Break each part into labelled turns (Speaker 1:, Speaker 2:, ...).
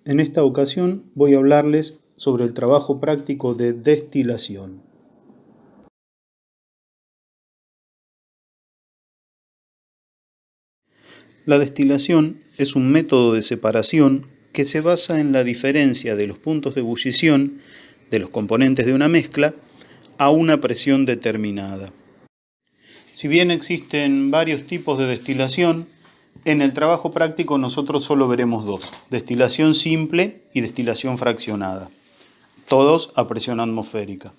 Speaker 1: En esta ocasión voy a hablarles sobre el trabajo práctico de destilación. La destilación es un método de separación que se basa en la diferencia de los puntos de ebullición de los componentes de una mezcla a una presión determinada. Si bien existen varios tipos de destilación, en el trabajo práctico nosotros solo veremos dos: destilación simple y destilación fraccionada, todos a presión atmosférica.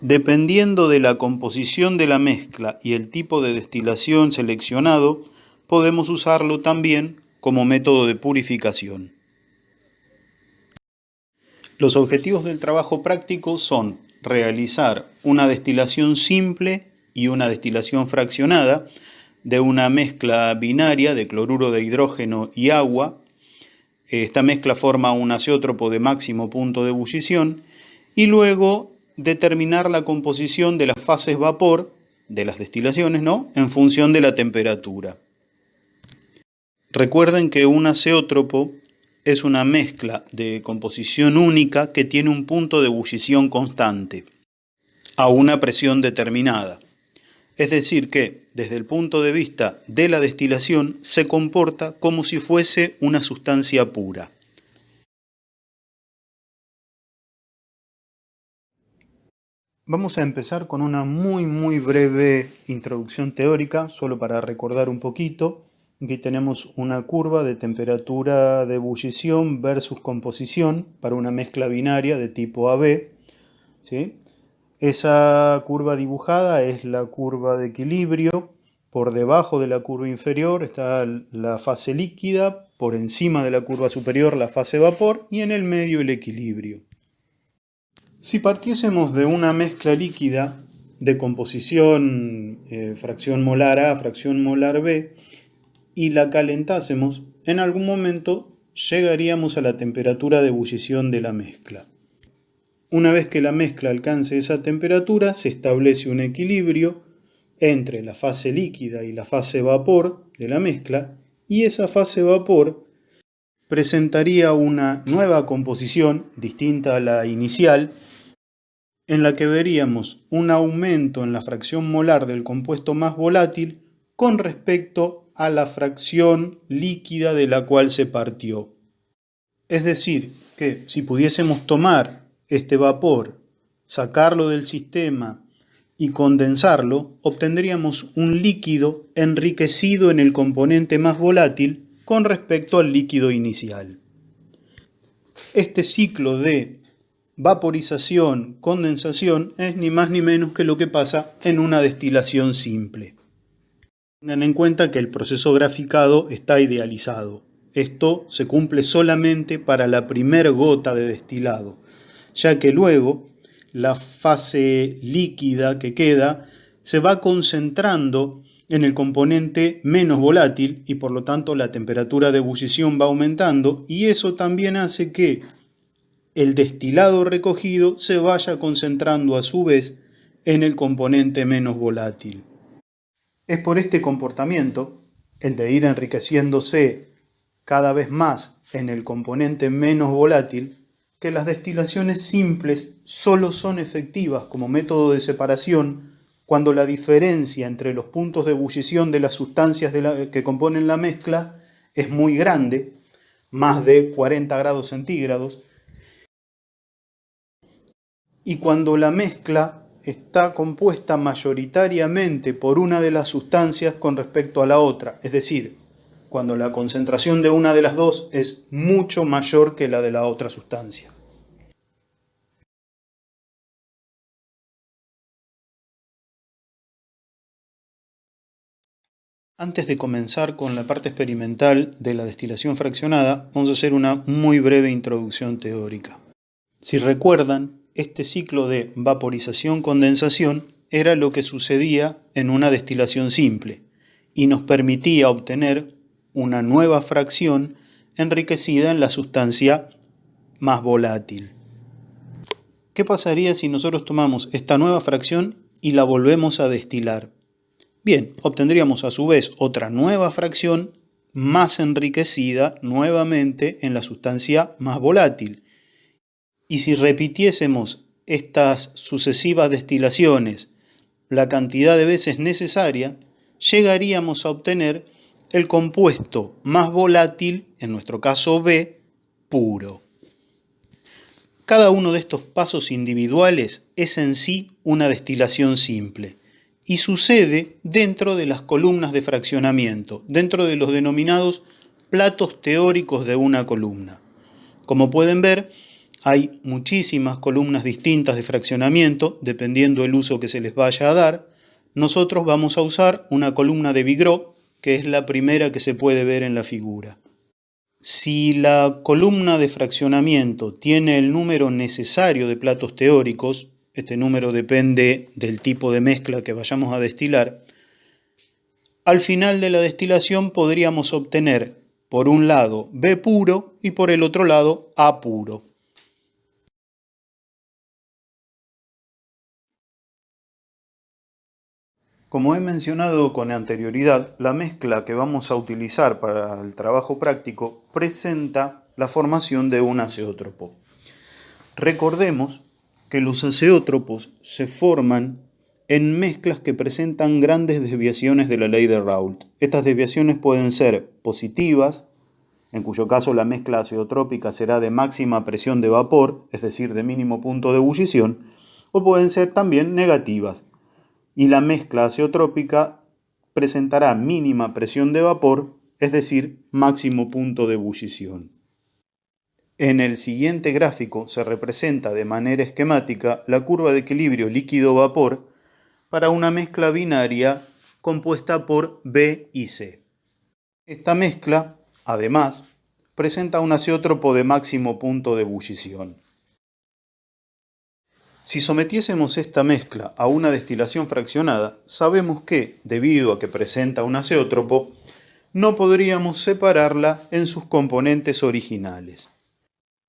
Speaker 1: Dependiendo de la composición de la mezcla y el tipo de destilación seleccionado, podemos usarlo también como método de purificación. Los objetivos del trabajo práctico son realizar una destilación simple y una destilación fraccionada de una mezcla binaria de cloruro de hidrógeno y agua. Esta mezcla forma un azeótropo de máximo punto de ebullición y luego determinar la composición de las fases vapor de las destilaciones, en función de la temperatura. Recuerden que un azeótropo es una mezcla de composición única que tiene un punto de ebullición constante a una presión determinada. Es decir que, desde el punto de vista de la destilación, se comporta como si fuese una sustancia pura. Vamos a empezar con una muy breve introducción teórica, solo para recordar un poquito. Aquí tenemos una curva de temperatura de ebullición versus composición para una mezcla binaria de tipo AB, ¿sí? Esa curva dibujada es la curva de equilibrio. Por debajo de la curva inferior está la fase líquida, por encima de la curva superior la fase vapor y en el medio el equilibrio. Si partiésemos de una mezcla líquida de composición fracción molar A, fracción molar B, y la calentásemos, en algún momento llegaríamos a la temperatura de ebullición de la mezcla. Una vez que la mezcla alcance esa temperatura, se establece un equilibrio entre la fase líquida y la fase vapor de la mezcla, y esa fase vapor presentaría una nueva composición distinta a la inicial, en la que veríamos un aumento en la fracción molar del compuesto más volátil con respecto a la fracción líquida de la cual se partió. Es decir, que si pudiésemos tomar este vapor, sacarlo del sistema y condensarlo, obtendríamos un líquido enriquecido en el componente más volátil con respecto al líquido inicial. Este ciclo de vaporización, condensación, es ni más ni menos que lo que pasa en una destilación simple. Tengan en cuenta que el proceso graficado está idealizado. Esto se cumple solamente para la primera gota de destilado, ya que luego la fase líquida que queda se va concentrando en el componente menos volátil y por lo tanto la temperatura de ebullición va aumentando, y eso también hace que el destilado recogido se vaya concentrando a su vez en el componente menos volátil. Es por este comportamiento, el de ir enriqueciéndose cada vez más en el componente menos volátil, que las destilaciones simples solo son efectivas como método de separación cuando la diferencia entre los puntos de ebullición de las sustancias que componen la mezcla es muy grande, más de 40 grados centígrados, y cuando la mezcla está compuesta mayoritariamente por una de las sustancias con respecto a la otra, es decir, cuando la concentración de una de las dos es mucho mayor que la de la otra sustancia. Antes de comenzar con la parte experimental de la destilación fraccionada, vamos a hacer una muy breve introducción teórica. Si recuerdan, este ciclo de vaporización-condensación era lo que sucedía en una destilación simple y nos permitía obtener una nueva fracción enriquecida en la sustancia más volátil. ¿Qué pasaría si nosotros tomamos esta nueva fracción y la volvemos a destilar? Bien, obtendríamos a su vez otra nueva fracción más enriquecida nuevamente en la sustancia más volátil. Y si repitiésemos estas sucesivas destilaciones la cantidad de veces necesaria, llegaríamos a obtener el compuesto más volátil, en nuestro caso B, puro. Cada uno de estos pasos individuales es en sí una destilación simple y sucede dentro de las columnas de fraccionamiento, dentro de los denominados platos teóricos de una columna. Como pueden ver, hay muchísimas columnas distintas de fraccionamiento, dependiendo del uso que se les vaya a dar. Nosotros vamos a usar una columna de Vigreux, que es la primera que se puede ver en la figura. Si la columna de fraccionamiento tiene el número necesario de platos teóricos, este número depende del tipo de mezcla que vayamos a destilar, al final de la destilación podríamos obtener por un lado B puro y por el otro lado A puro. Como he mencionado con anterioridad, la mezcla que vamos a utilizar para el trabajo práctico presenta la formación de un azeótropo. Recordemos que los azeótropos se forman en mezclas que presentan grandes desviaciones de la ley de Raoult. Estas desviaciones pueden ser positivas, en cuyo caso la mezcla azeotrópica será de máxima presión de vapor, es decir, de mínimo punto de ebullición, o pueden ser también negativas, y la mezcla azeotrópica presentará mínima presión de vapor, es decir, máximo punto de ebullición. En el siguiente gráfico se representa de manera esquemática la curva de equilibrio líquido-vapor para una mezcla binaria compuesta por B y C. Esta mezcla, además, presenta un azeótropo de máximo punto de ebullición. Si sometiésemos esta mezcla a una destilación fraccionada, sabemos que, debido a que presenta un azeótropo, no podríamos separarla en sus componentes originales.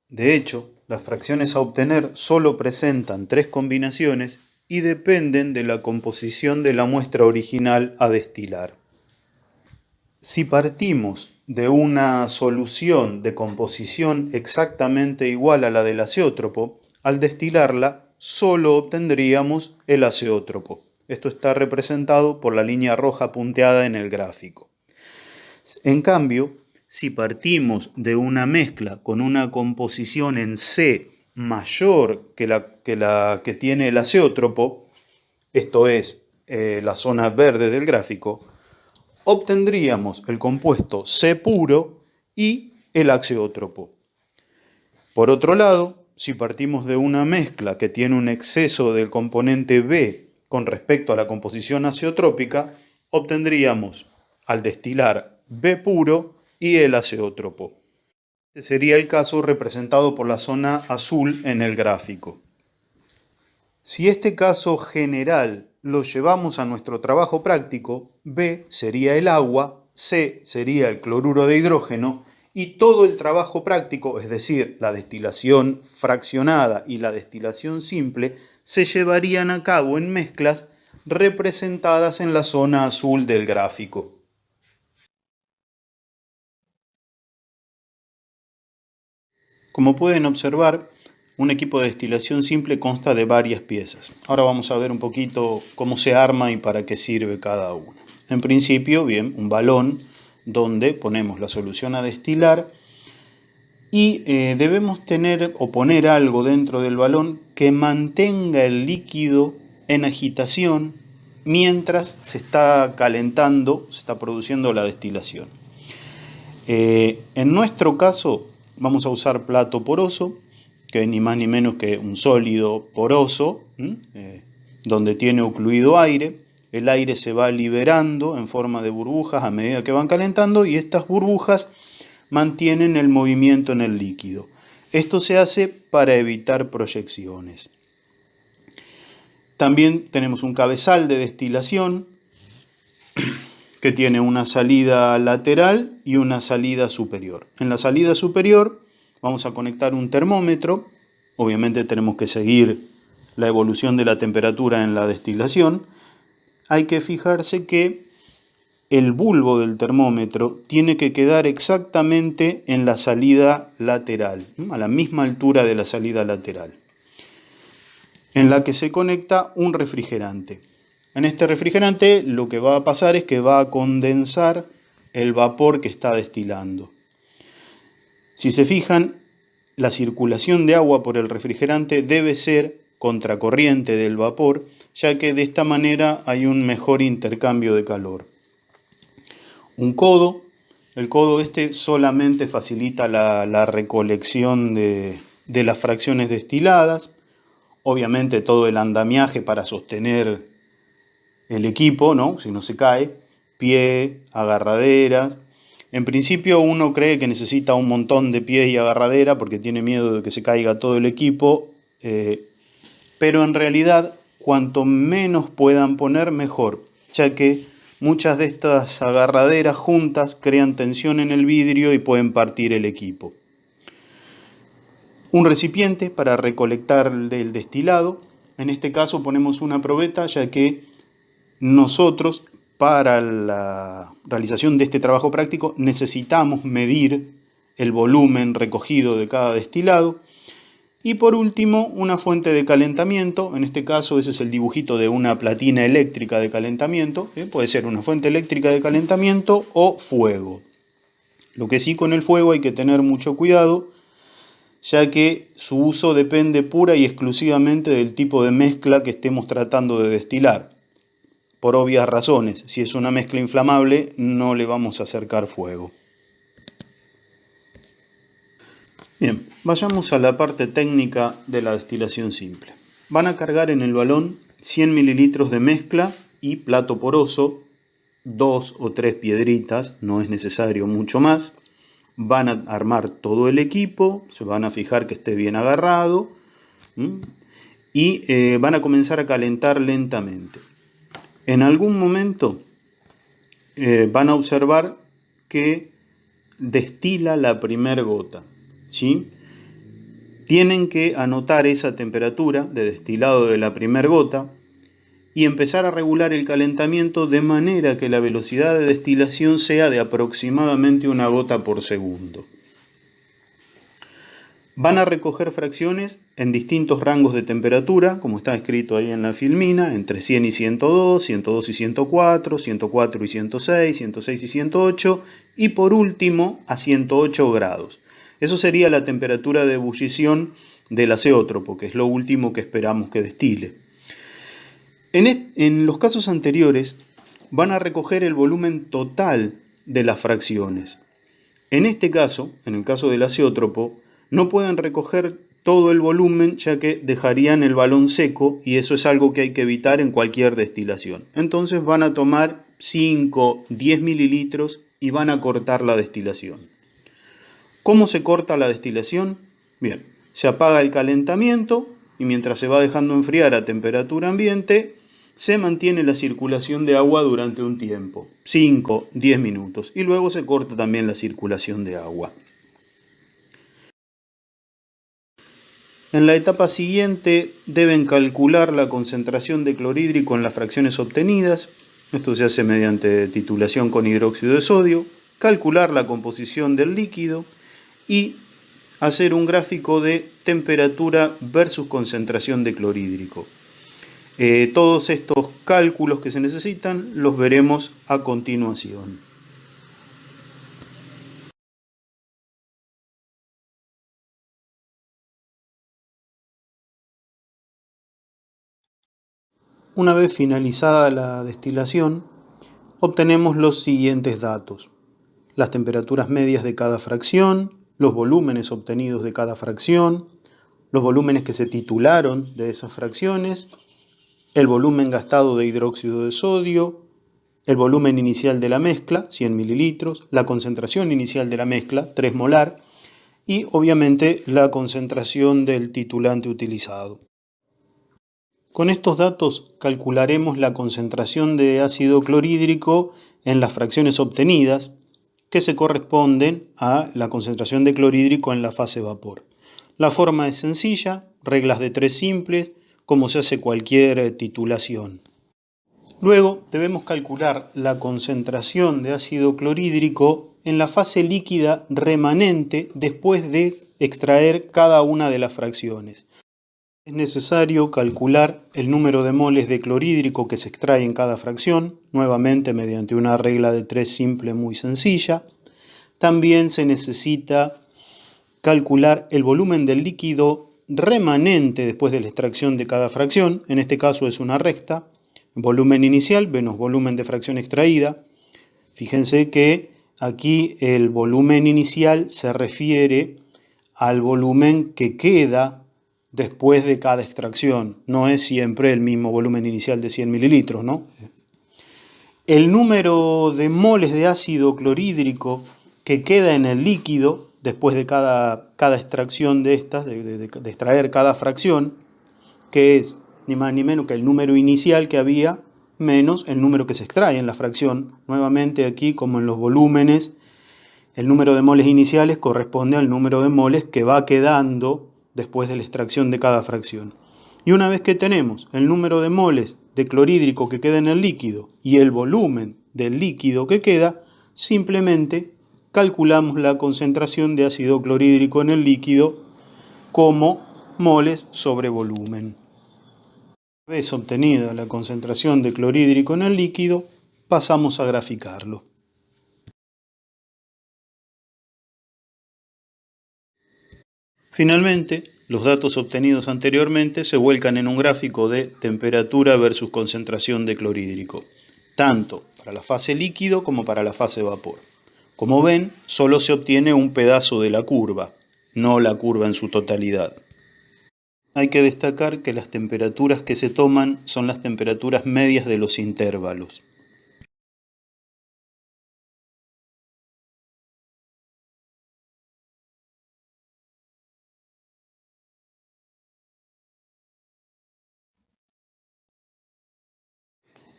Speaker 1: De hecho, las fracciones a obtener solo presentan 3 combinaciones y dependen de la composición de la muestra original a destilar. Si partimos de una solución de composición exactamente igual a la del azeótropo, al destilarla solo obtendríamos el azeótropo. Esto está representado por la línea roja punteada en el gráfico. En cambio, si partimos de una mezcla con una composición en C mayor que la que tiene el azeótropo, esto es la zona verde del gráfico, obtendríamos el compuesto C puro y el azeótropo. Por otro lado, si partimos de una mezcla que tiene un exceso del componente B con respecto a la composición azeotrópica, obtendríamos al destilar B puro y el azeótropo. Este sería el caso representado por la zona azul en el gráfico. Si este caso general lo llevamos a nuestro trabajo práctico, B sería el agua, C sería el cloruro de hidrógeno y todo el trabajo práctico, es decir, la destilación fraccionada y la destilación simple, se llevarían a cabo en mezclas representadas en la zona azul del gráfico. Como pueden observar, un equipo de destilación simple consta de varias piezas. Ahora vamos a ver un poquito cómo se arma y para qué sirve cada una. En principio, bien, un balón donde ponemos la solución a destilar y debemos tener o poner algo dentro del balón que mantenga el líquido en agitación mientras se está calentando, se está produciendo la destilación. En nuestro caso vamos a usar plato poroso, que es ni más ni menos que un sólido poroso, donde tiene ocluido aire. El aire se va liberando en forma de burbujas a medida que van calentando y estas burbujas mantienen el movimiento en el líquido. Esto se hace para evitar proyecciones. También tenemos un cabezal de destilación que tiene una salida lateral y una salida superior. En la salida superior vamos a conectar un termómetro. Obviamente tenemos que seguir la evolución de la temperatura en la destilación. Hay que fijarse que el bulbo del termómetro tiene que quedar exactamente en la salida lateral, a la misma altura de la salida lateral, en la que se conecta un refrigerante. En este refrigerante lo que va a pasar es que va a condensar el vapor que está destilando. Si se fijan, la circulación de agua por el refrigerante debe ser contracorriente del vapor, ya que de esta manera hay un mejor intercambio de calor. Un codo, el codo este solamente facilita la recolección de las fracciones destiladas, obviamente todo el andamiaje para sostener el equipo, ¿no? Si no se cae, pie, agarradera. En principio uno cree que necesita un montón de pies y agarradera porque tiene miedo de que se caiga todo el equipo, pero en realidad cuanto menos puedan poner mejor, ya que muchas de estas agarraderas juntas crean tensión en el vidrio y pueden partir el equipo. Un recipiente para recolectar el destilado, en este caso ponemos una probeta, ya que nosotros para la realización de este trabajo práctico necesitamos medir el volumen recogido de cada destilado. Y por último, una fuente de calentamiento, en este caso ese es el dibujito de una platina eléctrica de calentamiento, puede ser una fuente eléctrica de calentamiento o fuego. Lo que sí, con el fuego hay que tener mucho cuidado, ya que su uso depende pura y exclusivamente del tipo de mezcla que estemos tratando de destilar. Por obvias razones, si es una mezcla inflamable no le vamos a acercar fuego. Bien, vayamos a la parte técnica de la destilación simple. Van a cargar en el balón 100 mililitros de mezcla y plato poroso, 2 o 3 piedritas, no es necesario mucho más. Van a armar todo el equipo, se van a fijar que esté bien agarrado y van a comenzar a calentar lentamente. En algún momento van a observar que destila la primera gota, ¿sí? Tienen que anotar esa temperatura de destilado de la primera gota y empezar a regular el calentamiento de manera que la velocidad de destilación sea de aproximadamente una gota por segundo. Van a recoger fracciones en distintos rangos de temperatura, como está escrito ahí en la filmina, entre 100 y 102, 102 y 104, 104 y 106, 106 y 108 y por último a 108 grados. Eso sería la temperatura de ebullición del azeótropo, que es lo último que esperamos que destile. En los casos anteriores van a recoger el volumen total de las fracciones. En este caso, en el caso del azeótropo, no pueden recoger todo el volumen ya que dejarían el balón seco y eso es algo que hay que evitar en cualquier destilación. Entonces van a tomar 5, 10 mililitros y van a cortar la destilación. ¿Cómo se corta la destilación? Bien, se apaga el calentamiento y mientras se va dejando enfriar a temperatura ambiente, se mantiene la circulación de agua durante un tiempo, 5, 10 minutos, y luego se corta también la circulación de agua. En la etapa siguiente deben calcular la concentración de clorhídrico en las fracciones obtenidas. Esto se hace mediante titulación con hidróxido de sodio, calcular la composición del líquido y hacer un gráfico de temperatura versus concentración de clorhídrico. Todos estos cálculos que se necesitan los veremos a continuación. Una vez finalizada la destilación, obtenemos los siguientes datos: las temperaturas medias de cada fracción, los volúmenes obtenidos de cada fracción, los volúmenes que se titularon de esas fracciones, el volumen gastado de hidróxido de sodio, el volumen inicial de la mezcla, 100 mililitros, la concentración inicial de la mezcla, 3 molar, y obviamente la concentración del titulante utilizado. Con estos datos calcularemos la concentración de ácido clorhídrico en las fracciones obtenidas, que se corresponden a la concentración de clorhídrico en la fase vapor. La forma es sencilla, reglas de 3 simples, como se hace cualquier titulación. Luego debemos calcular la concentración de ácido clorhídrico en la fase líquida remanente después de extraer cada una de las fracciones. Es necesario calcular el número de moles de clorhídrico que se extrae en cada fracción, nuevamente mediante una regla de 3 simple muy sencilla. También se necesita calcular el volumen del líquido remanente después de la extracción de cada fracción, en este caso es una recta, volumen inicial menos volumen de fracción extraída. Fíjense que aquí el volumen inicial se refiere al volumen que queda después de cada extracción, no es siempre el mismo volumen inicial de 100 mililitros, ¿no? El número de moles de ácido clorhídrico que queda en el líquido después de cada extracción de estas, de extraer cada fracción, que es ni más ni menos que el número inicial que había menos el número que se extrae en la fracción. Nuevamente aquí, como en los volúmenes, el número de moles iniciales corresponde al número de moles que va quedando después de la extracción de cada fracción. Y una vez que tenemos el número de moles de clorhídrico que queda en el líquido y el volumen del líquido que queda, simplemente calculamos la concentración de ácido clorhídrico en el líquido como moles sobre volumen. Una vez obtenida la concentración de clorhídrico en el líquido, pasamos a graficarlo. Finalmente, los datos obtenidos anteriormente se vuelcan en un gráfico de temperatura versus concentración de clorhídrico, tanto para la fase líquido como para la fase vapor. Como ven, solo se obtiene un pedazo de la curva, no la curva en su totalidad. Hay que destacar que las temperaturas que se toman son las temperaturas medias de los intervalos.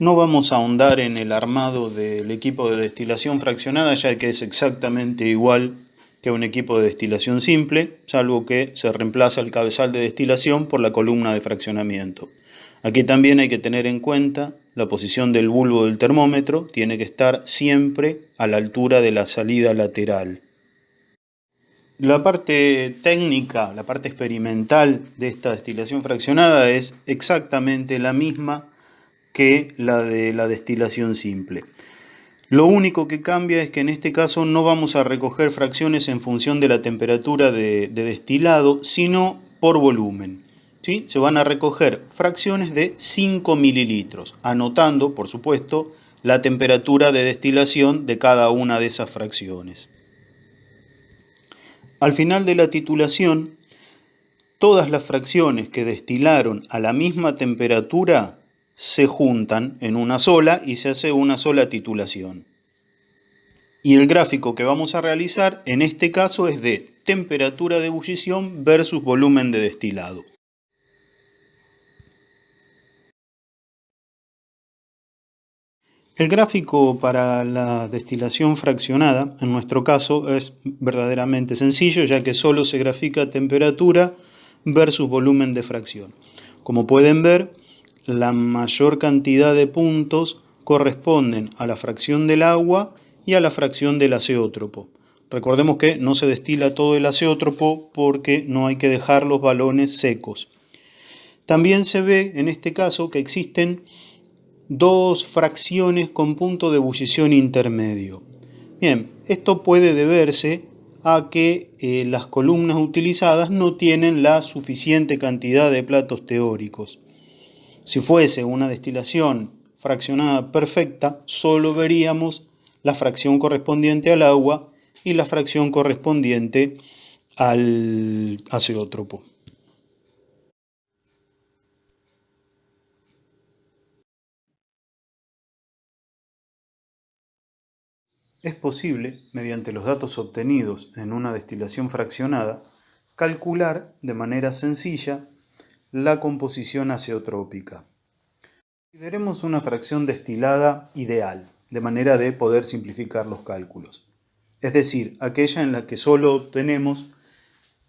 Speaker 1: No vamos a ahondar en el armado del equipo de destilación fraccionada, ya que es exactamente igual que un equipo de destilación simple, salvo que se reemplaza el cabezal de destilación por la columna de fraccionamiento. Aquí también hay que tener en cuenta la posición del bulbo del termómetro, tiene que estar siempre a la altura de la salida lateral. La parte técnica, la parte experimental de esta destilación fraccionada es exactamente la misma que la de la destilación simple. Lo único que cambia es que en este caso no vamos a recoger fracciones en función de la temperatura de destilado, sino por volumen. ¿Sí? Se van a recoger fracciones de 5 mililitros, anotando, por supuesto, la temperatura de destilación de cada una de esas fracciones. Al final de la titulación, todas las fracciones que destilaron a la misma temperatura se juntan en una sola y se hace una sola titulación. Y el gráfico que vamos a realizar en este caso es de temperatura de ebullición versus volumen de destilado. El gráfico para la destilación fraccionada, en nuestro caso, es verdaderamente sencillo, ya que solo se grafica temperatura versus volumen de fracción. Como pueden ver, la mayor cantidad de puntos corresponden a la fracción del agua y a la fracción del azeótropo. Recordemos que no se destila todo el azeótropo porque no hay que dejar los balones secos. También se ve en este caso que existen dos fracciones con punto de ebullición intermedio. Bien, esto puede deberse a que las columnas utilizadas no tienen la suficiente cantidad de platos teóricos. Si fuese una destilación fraccionada perfecta, solo veríamos la fracción correspondiente al agua y la fracción correspondiente al azeótropo. Es posible, mediante los datos obtenidos en una destilación fraccionada, calcular de manera sencilla la composición azeotrópica. Consideremos una fracción destilada ideal, de manera de poder simplificar los cálculos. Es decir, aquella en la que solo obtenemos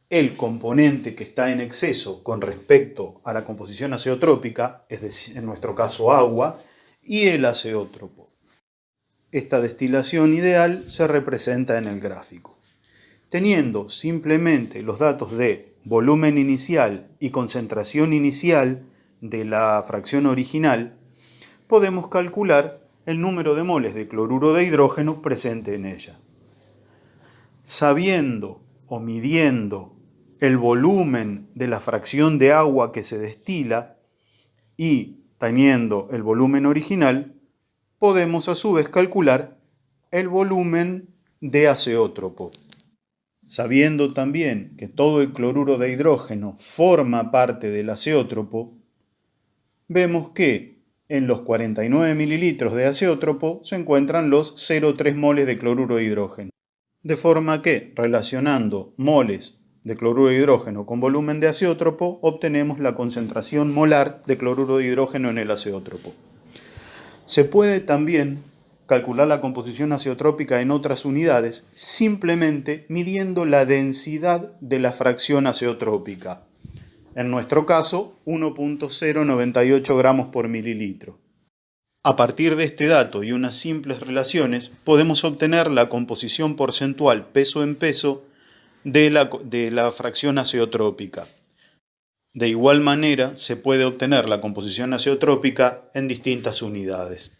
Speaker 1: el componente que está en exceso con respecto a la composición azeotrópica, es decir, en nuestro caso agua, y el azeótropo. Esta destilación ideal se representa en el gráfico. Teniendo simplemente los datos de volumen inicial y concentración inicial de la fracción original, podemos calcular el número de moles de cloruro de hidrógeno presente en ella. Sabiendo o midiendo el volumen de la fracción de agua que se destila y teniendo el volumen original, podemos a su vez calcular el volumen de azeótropo. Sabiendo también que todo el cloruro de hidrógeno forma parte del azeótropo, vemos que en los 49 mililitros de azeótropo se encuentran los 0,3 moles de cloruro de hidrógeno. De forma que, relacionando moles de cloruro de hidrógeno con volumen de azeótropo, obtenemos la concentración molar de cloruro de hidrógeno en el azeótropo. Se puede también calcular la composición azeotrópica en otras unidades simplemente midiendo la densidad de la fracción azeotrópica. En nuestro caso, 1.098 gramos por mililitro. A partir de este dato y unas simples relaciones, podemos obtener la composición porcentual peso en peso de la fracción azeotrópica. De igual manera, se puede obtener la composición azeotrópica en distintas unidades.